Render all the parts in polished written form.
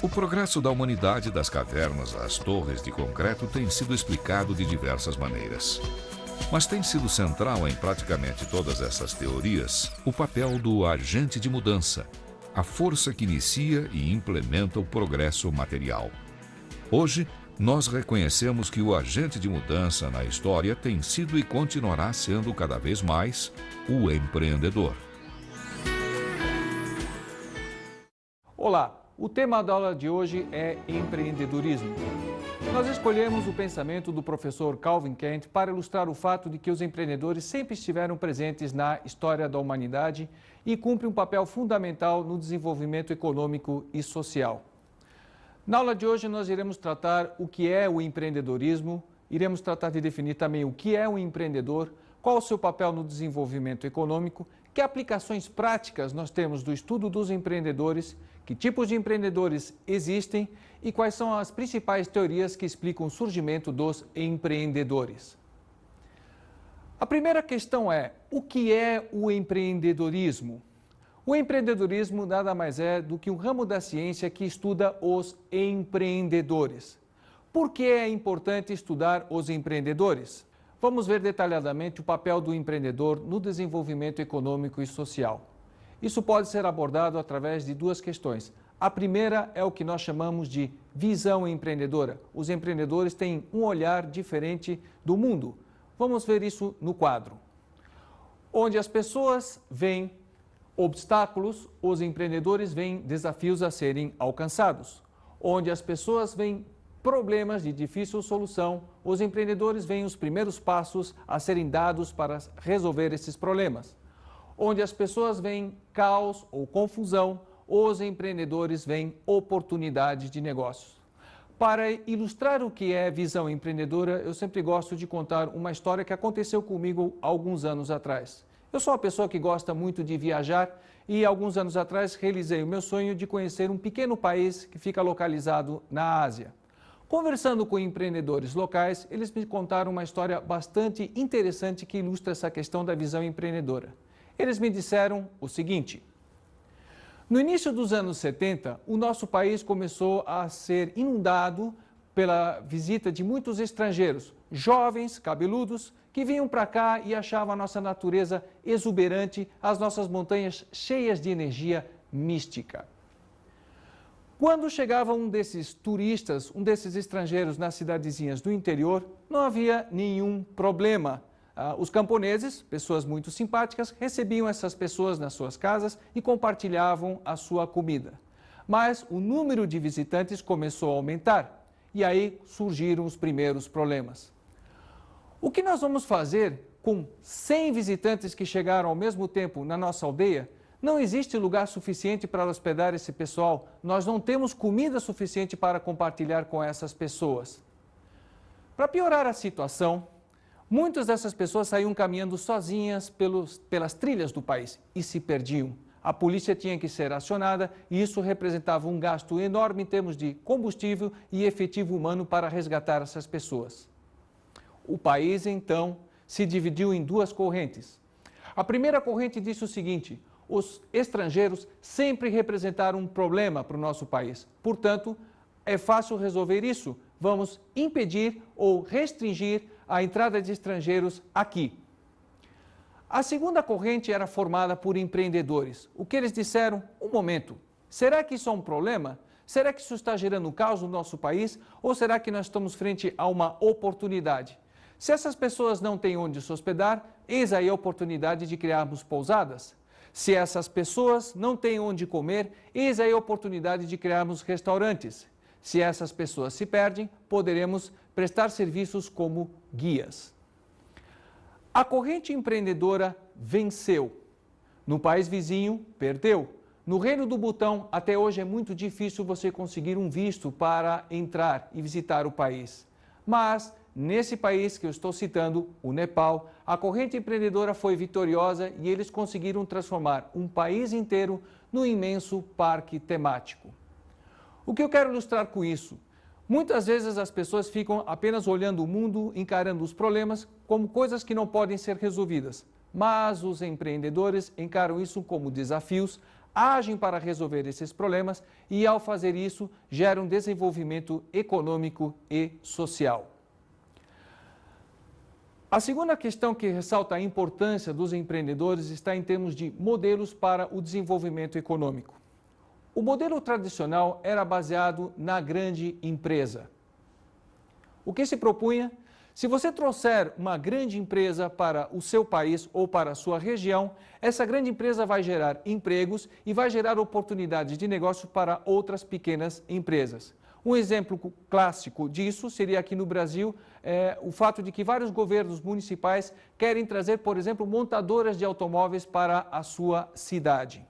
O progresso da humanidade das cavernas às torres de concreto tem sido explicado de diversas maneiras. Mas tem sido central em praticamente todas essas teorias o papel do agente de mudança, a força que inicia e implementa o progresso material. Hoje, nós reconhecemos que o agente de mudança na história tem sido e continuará sendo cada vez mais o empreendedor. Olá, o tema da aula de hoje é empreendedorismo. Nós escolhemos o pensamento do professor Calvin Kent para ilustrar o fato de que os empreendedores sempre estiveram presentes na história da humanidade e cumprem um papel fundamental no desenvolvimento econômico e social. Na aula de hoje nós iremos tratar o que é o empreendedorismo, iremos tratar de definir também o que é um empreendedor, qual o seu papel no desenvolvimento econômico, que aplicações práticas nós temos do estudo dos empreendedores, que tipos de empreendedores existem e quais são as principais teorias que explicam o surgimento dos empreendedores. A primeira questão é: o que é o empreendedorismo? O empreendedorismo nada mais é do que um ramo da ciência que estuda os empreendedores. Por que é importante estudar os empreendedores? Vamos ver detalhadamente o papel do empreendedor no desenvolvimento econômico e social. Isso pode ser abordado através de duas questões. A primeira é o que nós chamamos de visão empreendedora. Os empreendedores têm um olhar diferente do mundo. Vamos ver isso no quadro. Onde as pessoas veem obstáculos, os empreendedores veem desafios a serem alcançados. Onde as pessoas veem problemas de difícil solução, os empreendedores veem os primeiros passos a serem dados para resolver esses problemas. Onde as pessoas veem caos ou confusão, os empreendedores veem oportunidade de negócios. Para ilustrar o que é visão empreendedora, eu sempre gosto de contar uma história que aconteceu comigo há alguns anos atrás. Eu sou uma pessoa que gosta muito de viajar e alguns anos atrás realizei o meu sonho de conhecer um pequeno país que fica localizado na Ásia. Conversando com empreendedores locais, eles me contaram uma história bastante interessante que ilustra essa questão da visão empreendedora. Eles me disseram o seguinte: no início dos anos 70, o nosso país começou a ser inundado pela visita de muitos estrangeiros, jovens, cabeludos, que vinham para cá e achavam a nossa natureza exuberante, as nossas montanhas cheias de energia mística. Quando chegava um desses turistas, um desses estrangeiros nas cidadezinhas do interior, não havia nenhum problema. Os camponeses, pessoas muito simpáticas, recebiam essas pessoas nas suas casas e compartilhavam a sua comida. Mas o número de visitantes começou a aumentar e aí surgiram os primeiros problemas. O que nós vamos fazer com 100 visitantes que chegaram ao mesmo tempo na nossa aldeia? Não existe lugar suficiente para hospedar esse pessoal. Nós não temos comida suficiente para compartilhar com essas pessoas. Para piorar a situação, muitas dessas pessoas saíam caminhando sozinhas pelas trilhas do país e se perdiam. A polícia tinha que ser acionada e isso representava um gasto enorme em termos de combustível e efetivo humano para resgatar essas pessoas. O país, então, se dividiu em duas correntes. A primeira corrente disse o seguinte: os estrangeiros sempre representaram um problema para o nosso país. Portanto, é fácil resolver isso. Vamos impedir ou restringir a entrada de estrangeiros aqui. A segunda corrente era formada por empreendedores. O que eles disseram? Um momento, será que isso é um problema? Será que isso está gerando caos no nosso país? Ou será que nós estamos frente a uma oportunidade? Se essas pessoas não têm onde se hospedar, eis aí a oportunidade de criarmos pousadas. Se essas pessoas não têm onde comer, eis aí a oportunidade de criarmos restaurantes. Se essas pessoas se perdem, poderemos prestar serviços como guias. A corrente empreendedora venceu. No país vizinho, perdeu. No Reino do Butão, até hoje é muito difícil você conseguir um visto para entrar e visitar o país. Mas, nesse país que eu estou citando, o Nepal, a corrente empreendedora foi vitoriosa e eles conseguiram transformar um país inteiro num imenso parque temático. O que eu quero ilustrar com isso? Muitas vezes as pessoas ficam apenas olhando o mundo, encarando os problemas como coisas que não podem ser resolvidas. Mas os empreendedores encaram isso como desafios, agem para resolver esses problemas e, ao fazer isso, geram desenvolvimento econômico e social. A segunda questão que ressalta a importância dos empreendedores está em termos de modelos para o desenvolvimento econômico. O modelo tradicional era baseado na grande empresa. O que se propunha? Se você trouxer uma grande empresa para o seu país ou para a sua região, essa grande empresa vai gerar empregos e vai gerar oportunidades de negócio para outras pequenas empresas. Um exemplo clássico disso seria aqui no Brasil o fato de que vários governos municipais querem trazer, por exemplo, montadoras de automóveis para a sua cidade.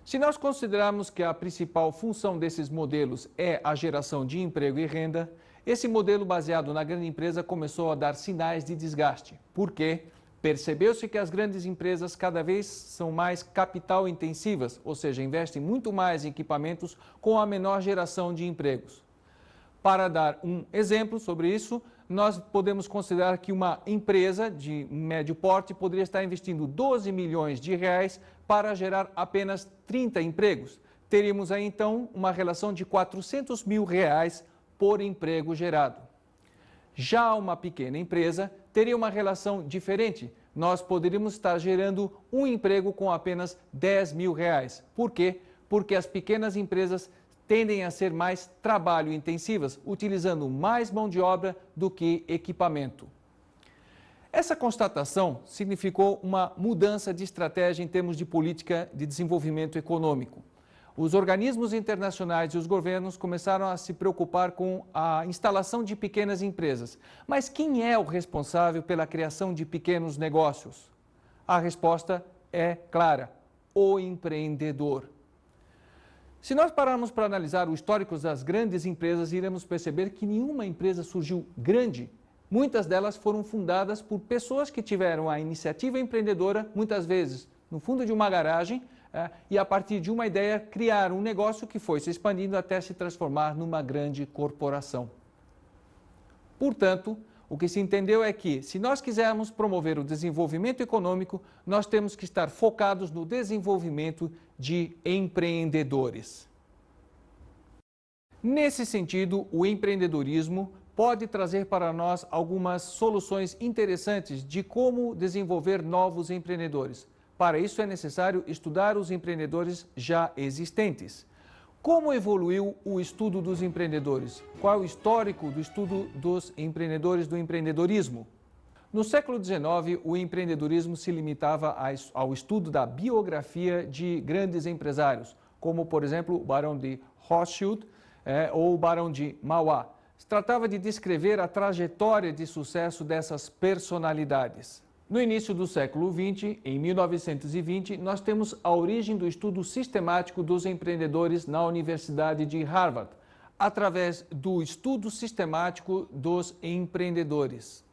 Se nós considerarmos que a principal função desses modelos é a geração de emprego e renda, esse modelo baseado na grande empresa começou a dar sinais de desgaste. Por quê? Percebeu-se que as grandes empresas cada vez são mais capital intensivas, ou seja, investem muito mais em equipamentos com a menor geração de empregos. Para dar um exemplo sobre isso, nós podemos considerar que uma empresa de médio porte poderia estar investindo 12 milhões de reais para gerar apenas 30 empregos. Teríamos aí então uma relação de 400 mil reais por emprego gerado. Já uma pequena empresa teria uma relação diferente. Nós poderíamos estar gerando um emprego com apenas 10 mil reais. Por quê? Porque as pequenas empresas tendem a ser mais trabalho intensivas, utilizando mais mão de obra do que equipamento. Essa constatação significou uma mudança de estratégia em termos de política de desenvolvimento econômico. Os organismos internacionais e os governos começaram a se preocupar com a instalação de pequenas empresas. Mas quem é o responsável pela criação de pequenos negócios? A resposta é clara: o empreendedor. Se nós pararmos para analisar o histórico das grandes empresas, iremos perceber que nenhuma empresa surgiu grande. Muitas delas foram fundadas por pessoas que tiveram a iniciativa empreendedora, muitas vezes no fundo de uma garagem, e a partir de uma ideia criaram um negócio que foi se expandindo até se transformar numa grande corporação. Portanto, o que se entendeu é que, se nós quisermos promover o desenvolvimento econômico, nós temos que estar focados no desenvolvimento de empreendedores. Nesse sentido, o empreendedorismo pode trazer para nós algumas soluções interessantes de como desenvolver novos empreendedores. Para isso é necessário estudar os empreendedores já existentes. Como evoluiu o estudo dos empreendedores? Qual é o histórico do estudo dos empreendedores, do empreendedorismo? No século XIX, o empreendedorismo se limitava ao estudo da biografia de grandes empresários, como, por exemplo, o Barão de Rothschild ou o Barão de Mauá. Se tratava de descrever a trajetória de sucesso dessas personalidades. No início do século XX, em 1920, nós temos a origem do estudo sistemático dos empreendedores na Universidade de Harvard, através do estudo sistemático dos empreendedores.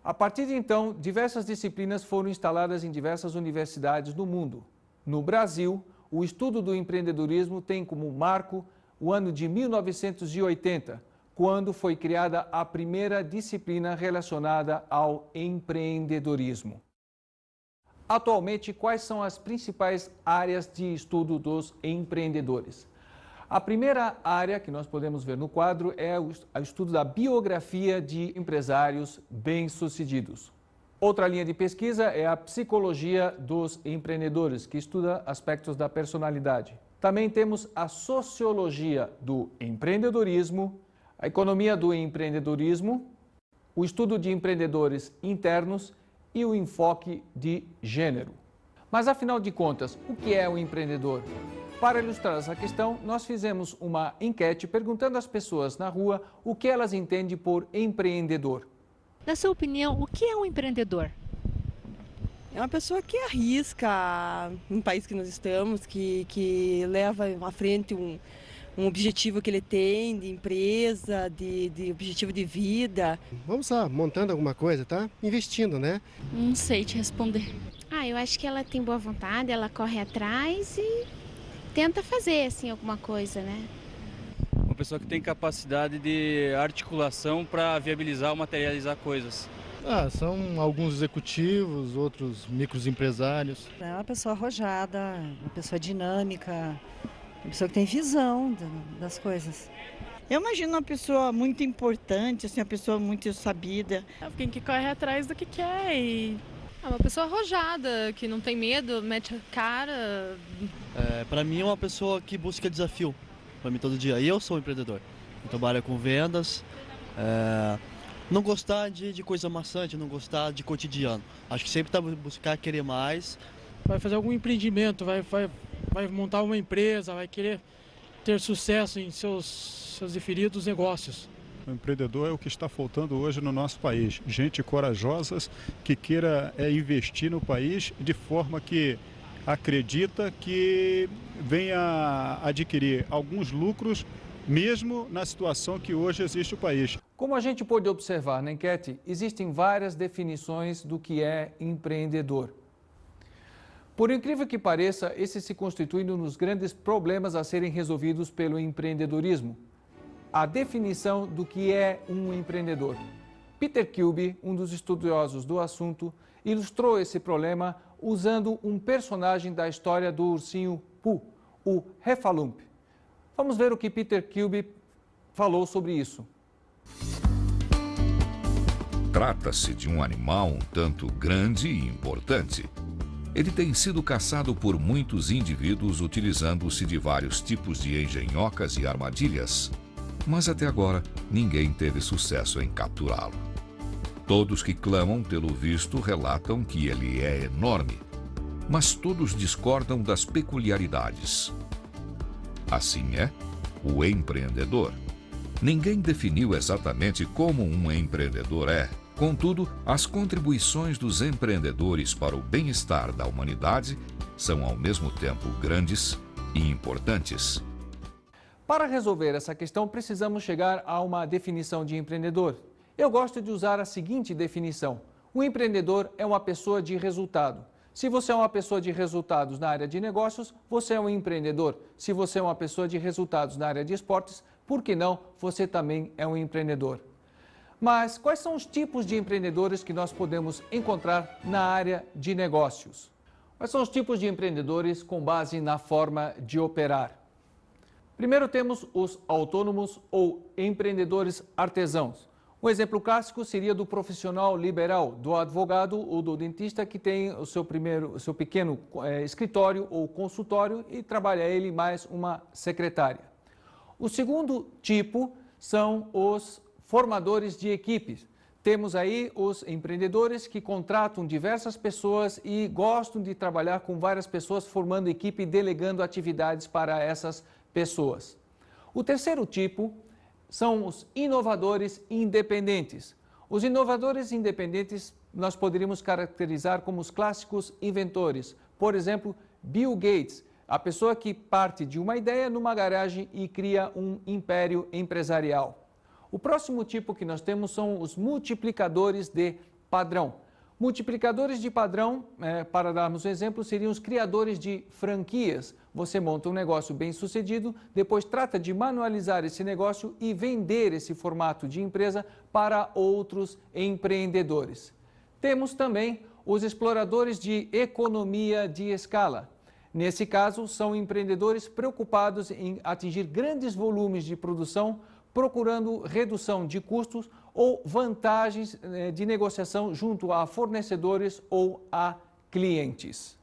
A partir de então, diversas disciplinas foram instaladas em diversas universidades do mundo. No Brasil, o estudo do empreendedorismo tem como marco o ano de 1980, quando foi criada a primeira disciplina relacionada ao empreendedorismo. Atualmente, quais são as principais áreas de estudo dos empreendedores? A primeira área que nós podemos ver no quadro é o estudo da biografia de empresários bem-sucedidos. Outra linha de pesquisa é a psicologia dos empreendedores, que estuda aspectos da personalidade. Também temos a sociologia do empreendedorismo, a economia do empreendedorismo, o estudo de empreendedores internos e o enfoque de gênero. Mas, afinal de contas, o que é o empreendedor? Para ilustrar essa questão, nós fizemos uma enquete perguntando às pessoas na rua o que elas entendem por empreendedor. Na sua opinião, o que é um empreendedor? É uma pessoa que arrisca no país que nós estamos, que leva à frente um objetivo que ele tem de empresa, de objetivo de vida. Vamos lá, montando alguma coisa, tá? Investindo, né? Não sei te responder. Eu acho que ela tem boa vontade, ela corre atrás e tenta fazer, assim, alguma coisa, né? Uma pessoa que tem capacidade de articulação para viabilizar ou materializar coisas. São alguns executivos, outros microempresários. É uma pessoa arrojada, uma pessoa dinâmica, uma pessoa que tem visão das coisas. Eu imagino uma pessoa muito importante, assim, uma pessoa muito sabida. Alguém que corre atrás do que quer e... É uma pessoa arrojada, que não tem medo, mete a cara. Para mim é uma pessoa que busca desafio, para mim todo dia. E eu sou empreendedor, eu trabalho com vendas, não gostar de coisa maçante, não gostar de cotidiano. Acho que sempre buscar querer mais. Vai fazer algum empreendimento, vai montar uma empresa, vai querer ter sucesso em seus referidos negócios. O empreendedor é o que está faltando hoje no nosso país. Gente corajosa que queira investir no país de forma que acredita que venha adquirir alguns lucros, mesmo na situação que hoje existe o país. Como a gente pôde observar na enquete, existem várias definições do que é empreendedor. Por incrível que pareça, esse se constitui um dos grandes problemas a serem resolvidos pelo empreendedorismo. A definição do que é um empreendedor. Peter Kilby, um dos estudiosos do assunto, ilustrou esse problema usando um personagem da história do ursinho Pooh, o Heffalump. Vamos ver o que Peter Kilby falou sobre isso. Trata-se de um animal um tanto grande e importante. Ele tem sido caçado por muitos indivíduos utilizando-se de vários tipos de engenhocas e armadilhas. Mas até agora, ninguém teve sucesso em capturá-lo. Todos que clamam pelo visto relatam que ele é enorme, mas todos discordam das peculiaridades. Assim é o empreendedor. Ninguém definiu exatamente como um empreendedor é. Contudo, as contribuições dos empreendedores para o bem-estar da humanidade são ao mesmo tempo grandes e importantes. Para resolver essa questão, precisamos chegar a uma definição de empreendedor. Eu gosto de usar a seguinte definição. Um empreendedor é uma pessoa de resultado. Se você é uma pessoa de resultados na área de negócios, você é um empreendedor. Se você é uma pessoa de resultados na área de esportes, por que não, você também é um empreendedor. Mas quais são os tipos de empreendedores que nós podemos encontrar na área de negócios? Quais são os tipos de empreendedores com base na forma de operar? Primeiro temos os autônomos ou empreendedores artesãos. Um exemplo clássico seria do profissional liberal, do advogado ou do dentista que tem o seu pequeno escritório ou consultório e trabalha ele mais uma secretária. O segundo tipo são os formadores de equipes. Temos aí os empreendedores que contratam diversas pessoas e gostam de trabalhar com várias pessoas, formando equipe e delegando atividades para essas pessoas. O terceiro tipo são os inovadores independentes. Os inovadores independentes nós poderíamos caracterizar como os clássicos inventores. Por exemplo, Bill Gates, a pessoa que parte de uma ideia numa garagem e cria um império empresarial. O próximo tipo que nós temos são os multiplicadores de padrão. Multiplicadores de padrão, para darmos um exemplo, seriam os criadores de franquias. Você monta um negócio bem sucedido, depois trata de manualizar esse negócio e vender esse formato de empresa para outros empreendedores. Temos também os exploradores de economia de escala. Nesse caso, são empreendedores preocupados em atingir grandes volumes de produção, procurando redução de custos ou vantagens de negociação junto a fornecedores ou a clientes.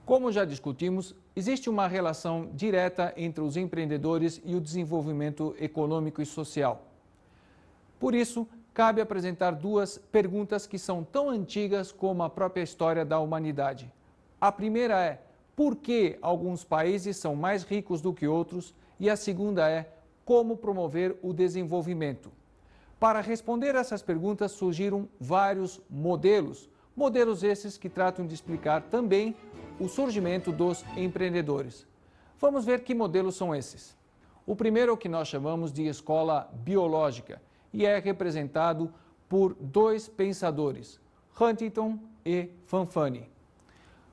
Como já discutimos, existe uma relação direta entre os empreendedores e o desenvolvimento econômico e social. Por isso, cabe apresentar duas perguntas que são tão antigas como a própria história da humanidade. A primeira é: por que alguns países são mais ricos do que outros? E a segunda é: como promover o desenvolvimento? Para responder essas perguntas surgiram vários modelos. Modelos esses que tratam de explicar também o surgimento dos empreendedores. Vamos ver que modelos são esses. O primeiro é o que nós chamamos de escola biológica e é representado por dois pensadores, Huntington e Fanfani.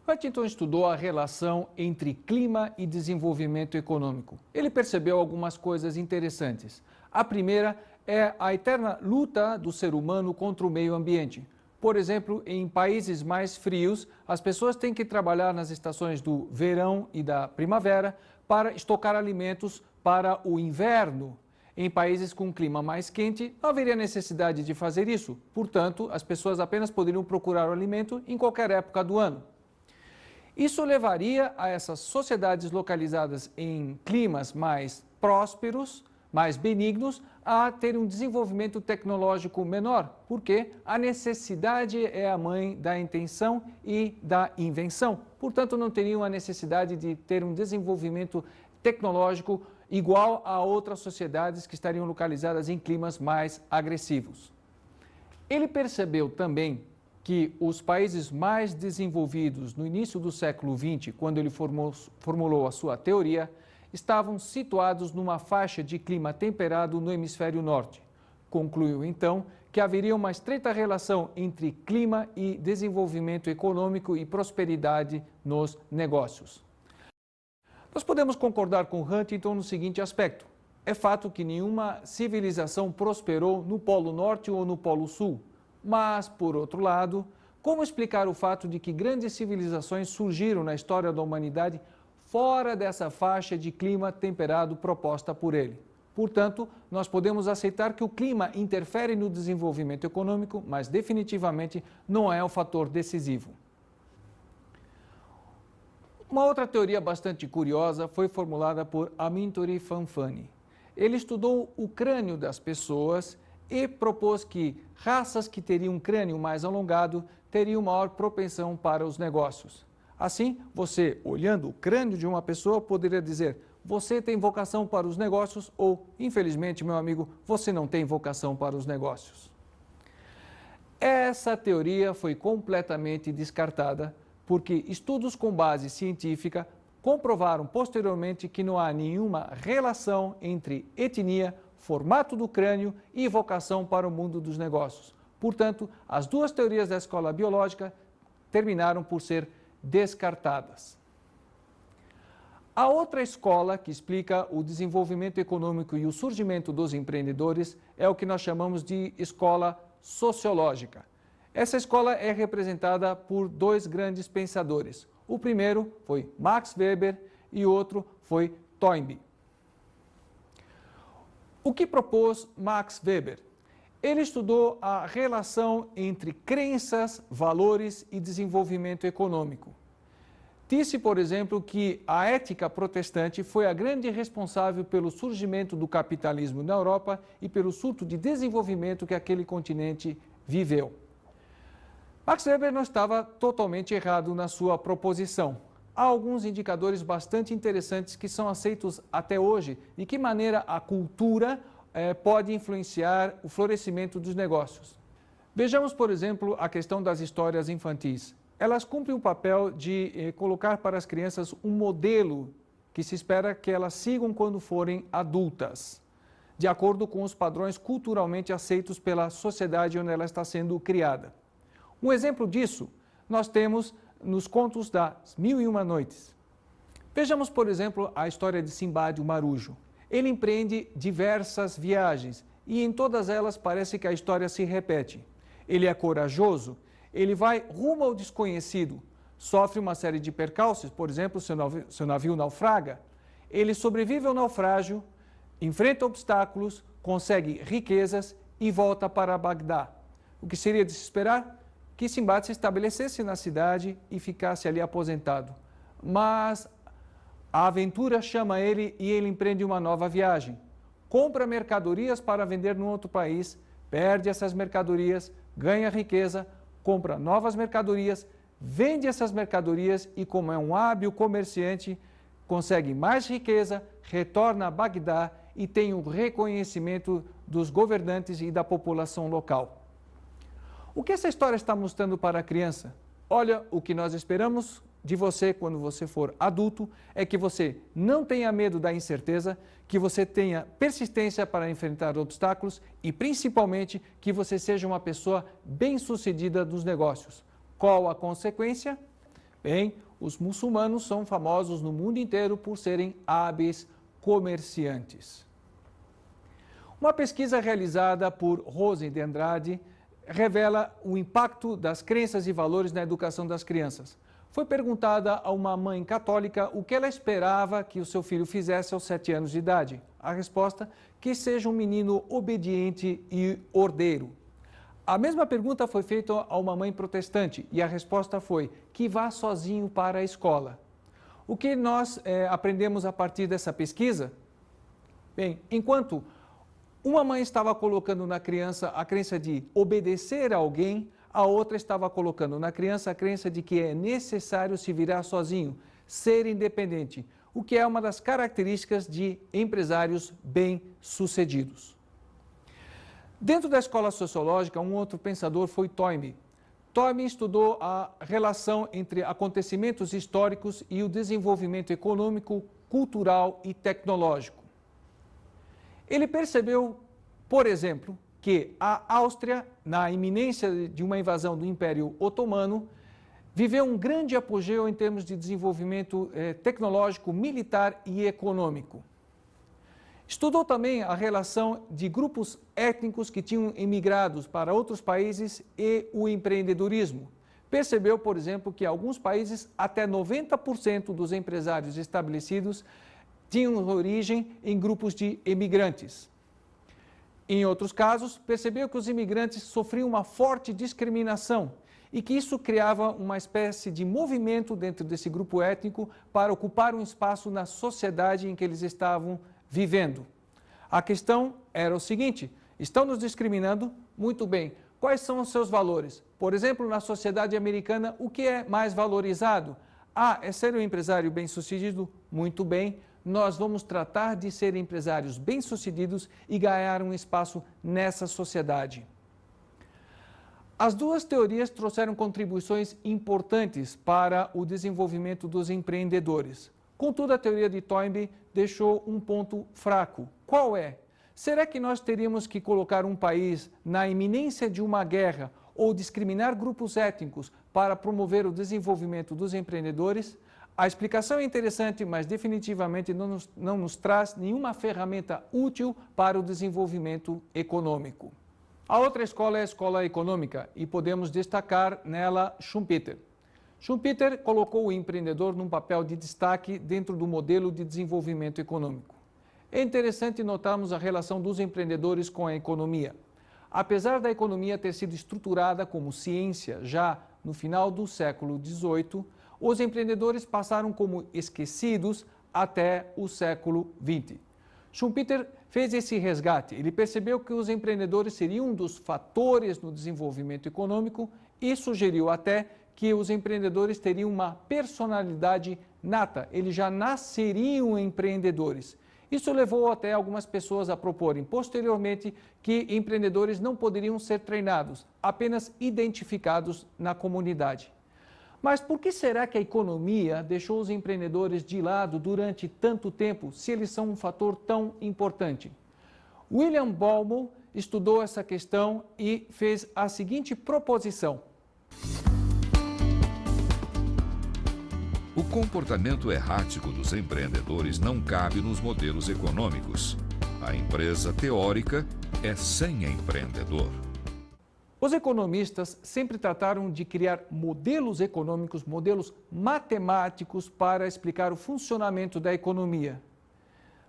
Huntington estudou a relação entre clima e desenvolvimento econômico. Ele percebeu algumas coisas interessantes. A primeira é a eterna luta do ser humano contra o meio ambiente. Por exemplo, em países mais frios, as pessoas têm que trabalhar nas estações do verão e da primavera para estocar alimentos para o inverno. Em países com clima mais quente, não haveria necessidade de fazer isso. Portanto, as pessoas apenas poderiam procurar o alimento em qualquer época do ano. Isso levaria a essas sociedades localizadas em climas mais prósperos, mais benignos, a ter um desenvolvimento tecnológico menor, porque a necessidade é a mãe da intenção e da invenção. Portanto, não teriam a necessidade de ter um desenvolvimento tecnológico igual a outras sociedades que estariam localizadas em climas mais agressivos. Ele percebeu também que os países mais desenvolvidos no início do século XX, quando ele formulou a sua teoria, estavam situados numa faixa de clima temperado no hemisfério norte. Concluiu, então, que haveria uma estreita relação entre clima e desenvolvimento econômico e prosperidade nos negócios. Nós podemos concordar com Huntington no seguinte aspecto. É fato que nenhuma civilização prosperou no Polo Norte ou no Polo Sul. Mas, por outro lado, como explicar o fato de que grandes civilizações surgiram na história da humanidade fora dessa faixa de clima temperado proposta por ele? Portanto, nós podemos aceitar que o clima interfere no desenvolvimento econômico, mas definitivamente não é o fator decisivo. Uma outra teoria bastante curiosa foi formulada por Amintore Fanfani. Ele estudou o crânio das pessoas e propôs que raças que teriam um crânio mais alongado teriam maior propensão para os negócios. Assim, você, olhando o crânio de uma pessoa, poderia dizer: você tem vocação para os negócios ou, infelizmente, meu amigo, você não tem vocação para os negócios. Essa teoria foi completamente descartada porque estudos com base científica comprovaram posteriormente que não há nenhuma relação entre etnia, formato do crânio e vocação para o mundo dos negócios. Portanto, as duas teorias da escola biológica terminaram por ser descartadas. A outra escola que explica o desenvolvimento econômico e o surgimento dos empreendedores é o que nós chamamos de escola sociológica. Essa escola é representada por dois grandes pensadores. O primeiro foi Max Weber e o outro foi Toynbee. O que propôs Max Weber? Ele estudou a relação entre crenças, valores e desenvolvimento econômico. Disse, por exemplo, que a ética protestante foi a grande responsável pelo surgimento do capitalismo na Europa e pelo surto de desenvolvimento que aquele continente viveu. Max Weber não estava totalmente errado na sua proposição. Há alguns indicadores bastante interessantes que são aceitos até hoje de que maneira a cultura pode influenciar o florescimento dos negócios. Vejamos, por exemplo, a questão das histórias infantis. Elas cumprem o papel de colocar para as crianças um modelo que se espera que elas sigam quando forem adultas, de acordo com os padrões culturalmente aceitos pela sociedade onde ela está sendo criada. Um exemplo disso nós temos nos contos das Mil e Uma Noites. Vejamos, por exemplo, a história de Simbad, o Marujo. Ele empreende diversas viagens e em todas elas parece que a história se repete. Ele é corajoso, ele vai rumo ao desconhecido, sofre uma série de percalços, por exemplo, seu navio naufraga. Ele sobrevive ao naufrágio, enfrenta obstáculos, consegue riquezas e volta para Bagdá. O que seria de se esperar? Que Simbad se estabelecesse na cidade e ficasse ali aposentado. Mas a aventura chama ele e ele empreende uma nova viagem. Compra mercadorias para vender num outro país, perde essas mercadorias, ganha riqueza, compra novas mercadorias, vende essas mercadorias e, como é um hábil comerciante, consegue mais riqueza, retorna a Bagdá e tem o reconhecimento dos governantes e da população local. O que essa história está mostrando para a criança? Olha, o que nós esperamos de você quando você for adulto é que você não tenha medo da incerteza, que você tenha persistência para enfrentar obstáculos e, principalmente, que você seja uma pessoa bem-sucedida nos negócios. Qual a consequência? Bem, os muçulmanos são famosos no mundo inteiro por serem hábeis comerciantes. Uma pesquisa realizada por Rose de Andrade revela o impacto das crenças e valores na educação das crianças. Foi perguntada a uma mãe católica o que ela esperava que o seu filho fizesse aos 7 anos de idade. A resposta: que seja um menino obediente e ordeiro. A mesma pergunta foi feita a uma mãe protestante e a resposta foi: que vá sozinho para a escola. O que nós aprendemos a partir dessa pesquisa? Bem, enquanto uma mãe estava colocando na criança a crença de obedecer a alguém, a outra estava colocando na criança a crença de que é necessário se virar sozinho, ser independente, o que é uma das características de empresários bem-sucedidos. Dentro da escola sociológica, um outro pensador foi Toynbee. Toynbee estudou a relação entre acontecimentos históricos e o desenvolvimento econômico, cultural e tecnológico. Ele percebeu, por exemplo, que a Áustria, na iminência de uma invasão do Império Otomano, viveu um grande apogeu em termos de desenvolvimento tecnológico, militar e econômico. Estudou também a relação de grupos étnicos que tinham emigrado para outros países e o empreendedorismo. Percebeu, por exemplo, que em alguns países até 90% dos empresários estabelecidos tinham origem em grupos de imigrantes. Em outros casos, percebeu que os imigrantes sofriam uma forte discriminação e que isso criava uma espécie de movimento dentro desse grupo étnico para ocupar um espaço na sociedade em que eles estavam vivendo. A questão era o seguinte: estão nos discriminando? Muito bem. Quais são os seus valores? Por exemplo, na sociedade americana, o que é mais valorizado? É ser um empresário bem-sucedido? Muito bem. Nós vamos tratar de ser empresários bem-sucedidos e ganhar um espaço nessa sociedade. As duas teorias trouxeram contribuições importantes para o desenvolvimento dos empreendedores. Contudo, a teoria de Toynbee deixou um ponto fraco. Qual é? Será que nós teríamos que colocar um país na iminência de uma guerra ou discriminar grupos étnicos para promover o desenvolvimento dos empreendedores? A explicação é interessante, mas definitivamente não nos traz nenhuma ferramenta útil para o desenvolvimento econômico. A outra escola é a escola econômica e podemos destacar nela Schumpeter. Schumpeter colocou o empreendedor num papel de destaque dentro do modelo de desenvolvimento econômico. É interessante notarmos a relação dos empreendedores com a economia. Apesar da economia ter sido estruturada como ciência já no final do século XVIII, os empreendedores passaram como esquecidos até o século XX. Schumpeter fez esse resgate. Ele percebeu que os empreendedores seriam um dos fatores no desenvolvimento econômico e sugeriu até que os empreendedores teriam uma personalidade nata. Eles já nasceriam empreendedores. Isso levou até algumas pessoas a proporem posteriormente que empreendedores não poderiam ser treinados, apenas identificados na comunidade. Mas por que será que a economia deixou os empreendedores de lado durante tanto tempo, se eles são um fator tão importante? William Baumol estudou essa questão e fez a seguinte proposição. O comportamento errático dos empreendedores não cabe nos modelos econômicos. A empresa teórica é sem empreendedor. Os economistas sempre trataram de criar modelos econômicos, modelos matemáticos para explicar o funcionamento da economia.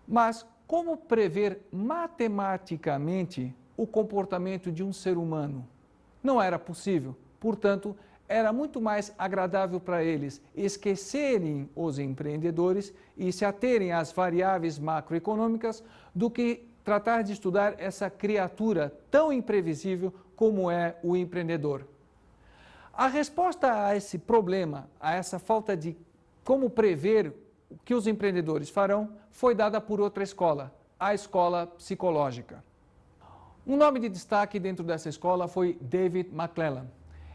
Mas como prever matematicamente o comportamento de um ser humano? Não era possível. Portanto, era muito mais agradável para eles esquecerem os empreendedores e se aterem às variáveis macroeconômicas do que tratar de estudar essa criatura tão imprevisível como é o empreendedor. A resposta a esse problema, a essa falta de como prever o que os empreendedores farão, foi dada por outra escola, a escola psicológica. Um nome de destaque dentro dessa escola foi David McClelland.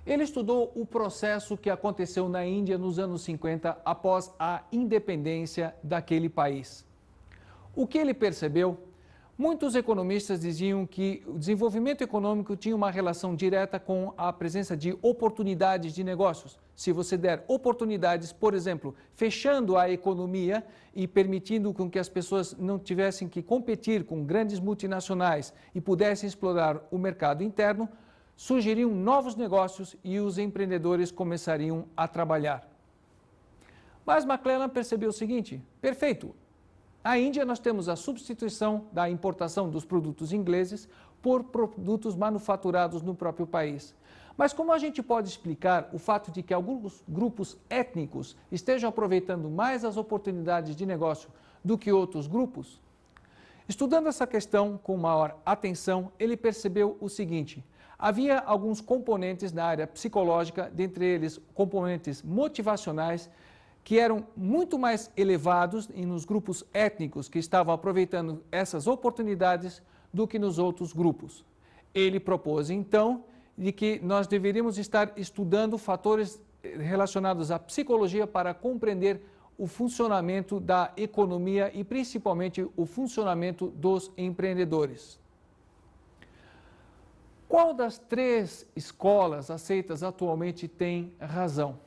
Ele estudou o processo que aconteceu na Índia nos anos 50, após a independência daquele país. O que ele percebeu Muitos economistas diziam que o desenvolvimento econômico tinha uma relação direta com a presença de oportunidades de negócios. Se você der oportunidades, por exemplo, fechando a economia e permitindo com que as pessoas não tivessem que competir com grandes multinacionais e pudessem explorar o mercado interno, surgiriam novos negócios e os empreendedores começariam a trabalhar. Mas McClellan percebeu o seguinte: perfeito, na Índia nós temos a substituição da importação dos produtos ingleses por produtos manufaturados no próprio país. Mas como a gente pode explicar o fato de que alguns grupos étnicos estejam aproveitando mais as oportunidades de negócio do que outros grupos? Estudando essa questão com maior atenção, ele percebeu o seguinte: havia alguns componentes na área psicológica, dentre eles componentes motivacionais, que eram muito mais elevados nos grupos étnicos que estavam aproveitando essas oportunidades do que nos outros grupos. Ele propôs, então, de que nós deveríamos estar estudando fatores relacionados à psicologia para compreender o funcionamento da economia e, principalmente, o funcionamento dos empreendedores. Qual das 3 escolas aceitas atualmente tem razão?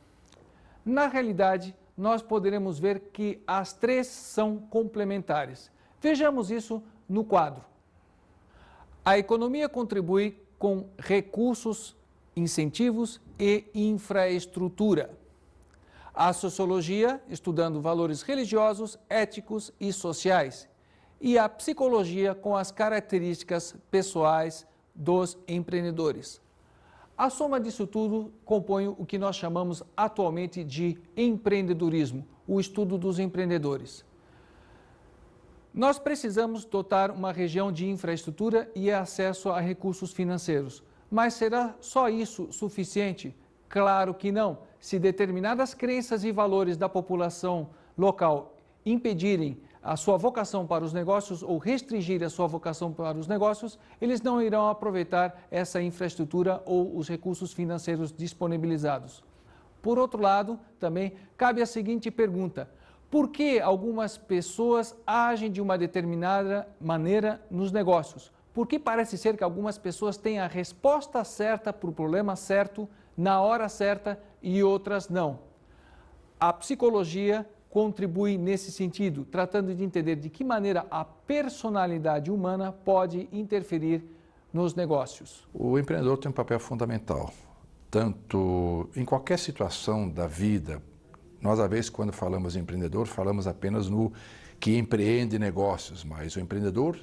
Na realidade, nós poderemos ver que as 3 são complementares. Vejamos isso no quadro. A economia contribui com recursos, incentivos e infraestrutura. A sociologia, estudando valores religiosos, éticos e sociais. E a psicologia, com as características pessoais dos empreendedores. A soma disso tudo compõe o que nós chamamos atualmente de empreendedorismo, o estudo dos empreendedores. Nós precisamos dotar uma região de infraestrutura e acesso a recursos financeiros. Mas será só isso suficiente? Claro que não. Se determinadas crenças e valores da população local impedirem a sua vocação para os negócios ou restringir a sua vocação para os negócios, eles não irão aproveitar essa infraestrutura ou os recursos financeiros disponibilizados. Por outro lado, também cabe a seguinte pergunta: por que algumas pessoas agem de uma determinada maneira nos negócios? Por que parece ser que algumas pessoas têm a resposta certa para o problema certo, na hora certa, e outras não? A psicologia contribui nesse sentido, tratando de entender de que maneira a personalidade humana pode interferir nos negócios. O empreendedor tem um papel fundamental, tanto em qualquer situação da vida. Nós, às vezes, quando falamos em empreendedor, falamos apenas no que empreende negócios, mas o empreendedor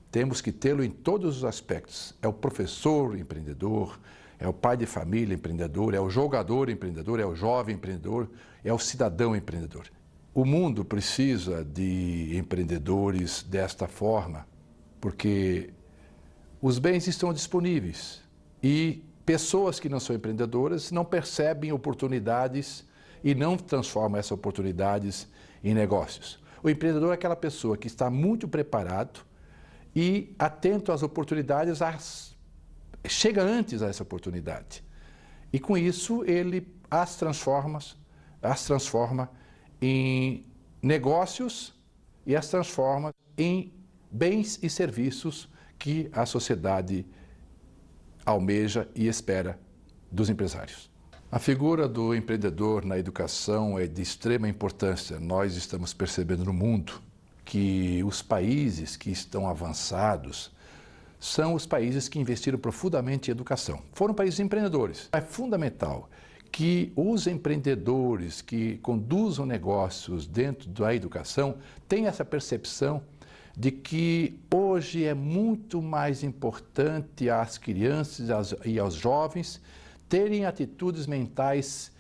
temos que tê-lo em todos os aspectos. É o professor empreendedor, é o pai de família empreendedor, é o jogador empreendedor, é o jovem empreendedor, é o cidadão empreendedor. O mundo precisa de empreendedores desta forma, porque os bens estão disponíveis e pessoas que não são empreendedoras não percebem oportunidades e não transformam essas oportunidades em negócios. O empreendedor é aquela pessoa que está muito preparado e atento às oportunidades, chega antes a essa oportunidade. E com isso ele as transforma em negócios e as transforma em bens e serviços que a sociedade almeja e espera dos empresários. A figura do empreendedor na educação é de extrema importância. Nós estamos percebendo no mundo que os países que estão avançados são os países que investiram profundamente em educação. Foram países empreendedores. É fundamental que os empreendedores que conduzam negócios dentro da educação tenham essa percepção de que hoje é muito mais importante às crianças e aos jovens terem atitudes mentais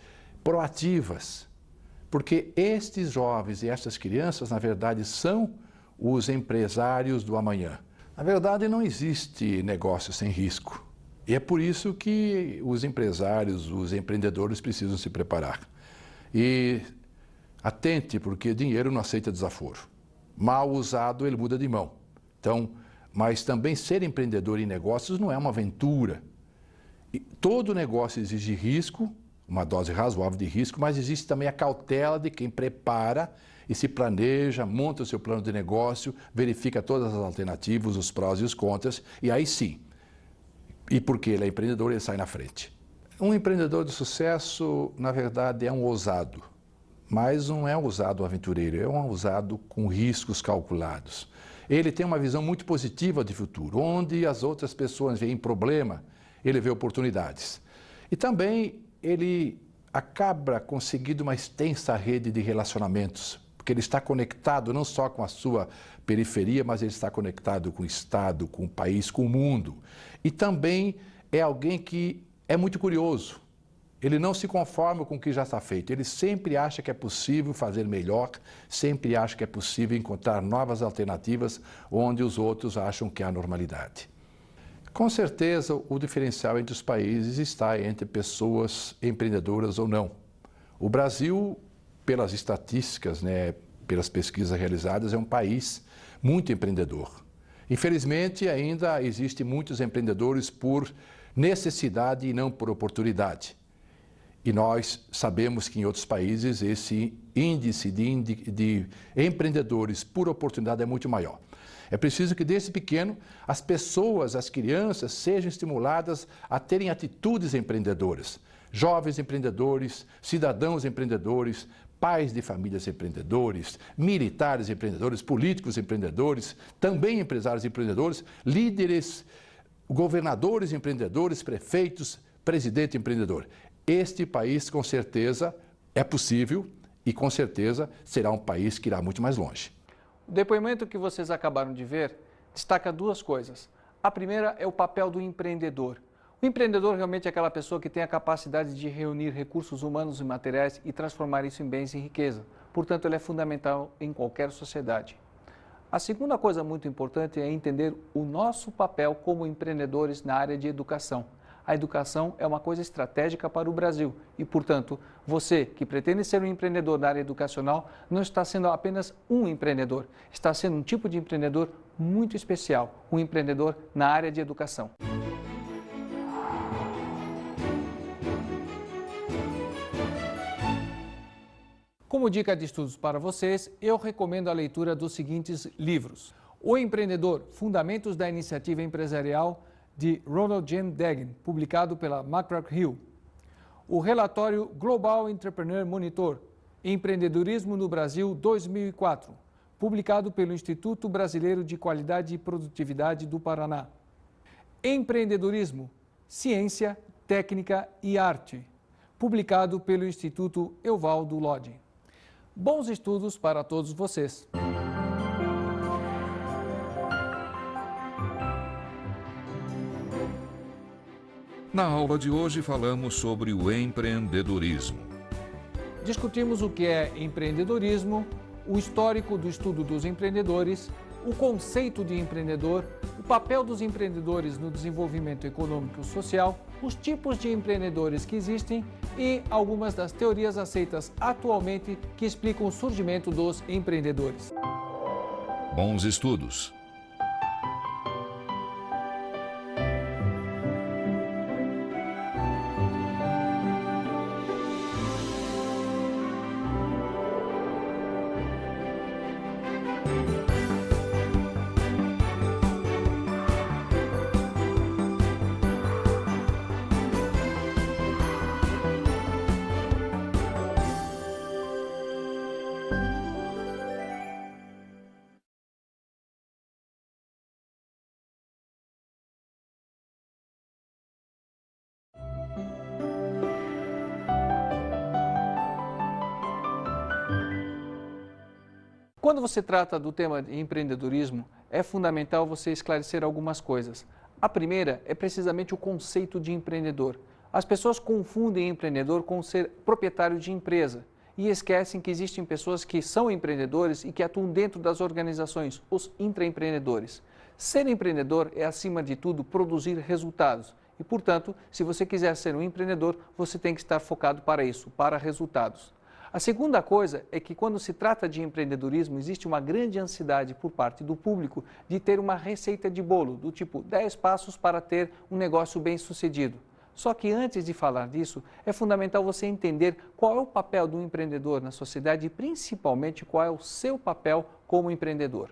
proativas, porque estes jovens e estas crianças, na verdade, são os empresários do amanhã. Na verdade, não existe negócio sem risco. E é por isso que os empresários, os empreendedores precisam se preparar. E atente, porque dinheiro não aceita desaforo. Mal usado, ele muda de mão. Então, mas também ser empreendedor em negócios não é uma aventura. E todo negócio exige risco uma dose razoável de risco, mas existe também a cautela de quem prepara e se planeja, monta o seu plano de negócio, verifica todas as alternativas, os prós e os contras, e aí sim, e porque ele é empreendedor, ele sai na frente. Um empreendedor de sucesso, na verdade, é um ousado, mas não é um ousado aventureiro, é um ousado com riscos calculados. Ele tem uma visão muito positiva de futuro, onde as outras pessoas veem problema, ele vê oportunidades. E também ele acaba conseguindo uma extensa rede de relacionamentos, porque ele está conectado não só com a sua periferia, mas ele está conectado com o Estado, com o país, com o mundo. E também é alguém que é muito curioso. Ele não se conforma com o que já está feito. Ele sempre acha que é possível fazer melhor, sempre acha que é possível encontrar novas alternativas onde os outros acham que há normalidade. Com certeza, o diferencial entre os países está entre pessoas empreendedoras ou não. O Brasil, pelas estatísticas, pelas pesquisas realizadas, é um país muito empreendedor. Infelizmente, ainda existem muitos empreendedores por necessidade e não por oportunidade. E nós sabemos que em outros países esse índice de empreendedores por oportunidade é muito maior. É preciso que desde pequeno as pessoas, as crianças, sejam estimuladas a terem atitudes empreendedoras. Jovens empreendedores, cidadãos empreendedores, pais de famílias empreendedores, militares empreendedores, políticos empreendedores, também empresários empreendedores, líderes, governadores empreendedores, prefeitos, presidente empreendedor. Este país, com certeza, é possível e, com certeza, será um país que irá muito mais longe. O depoimento que vocês acabaram de ver destaca duas coisas. A primeira é o papel do empreendedor. O empreendedor realmente é aquela pessoa que tem a capacidade de reunir recursos humanos e materiais e transformar isso em bens e riqueza. Portanto, ele é fundamental em qualquer sociedade. A segunda coisa muito importante é entender o nosso papel como empreendedores na área de educação. A educação é uma coisa estratégica para o Brasil e, portanto, você que pretende ser um empreendedor na área educacional não está sendo apenas um empreendedor, está sendo um tipo de empreendedor muito especial, um empreendedor na área de educação. Como dica de estudos para vocês, eu recomendo a leitura dos seguintes livros. O Empreendedor, Fundamentos da Iniciativa Empresarial, de Ronald J. Degin, publicado pela McGraw-Hill. O relatório Global Entrepreneur Monitor, Empreendedorismo no Brasil 2004, publicado pelo Instituto Brasileiro de Qualidade e Produtividade do Paraná. Empreendedorismo, Ciência, Técnica e Arte, publicado pelo Instituto Evaldo Lodge. Bons estudos para todos vocês! Na aula de hoje falamos sobre o empreendedorismo. Discutimos o que é empreendedorismo, o histórico do estudo dos empreendedores, o conceito de empreendedor, o papel dos empreendedores no desenvolvimento econômico e social, os tipos de empreendedores que existem e algumas das teorias aceitas atualmente que explicam o surgimento dos empreendedores. Bons estudos! Quando você trata do tema de empreendedorismo, é fundamental você esclarecer algumas coisas. A primeira é precisamente o conceito de empreendedor. As pessoas confundem empreendedor com ser proprietário de empresa e esquecem que existem pessoas que são empreendedores e que atuam dentro das organizações, os intraempreendedores. Ser empreendedor é, acima de tudo, produzir resultados. E, portanto, se você quiser ser um empreendedor, você tem que estar focado para isso, para resultados. A segunda coisa é que quando se trata de empreendedorismo, existe uma grande ansiedade por parte do público de ter uma receita de bolo, do tipo 10 passos para ter um negócio bem-sucedido. Só que antes de falar disso, é fundamental você entender qual é o papel do empreendedor na sociedade e principalmente qual é o seu papel como empreendedor.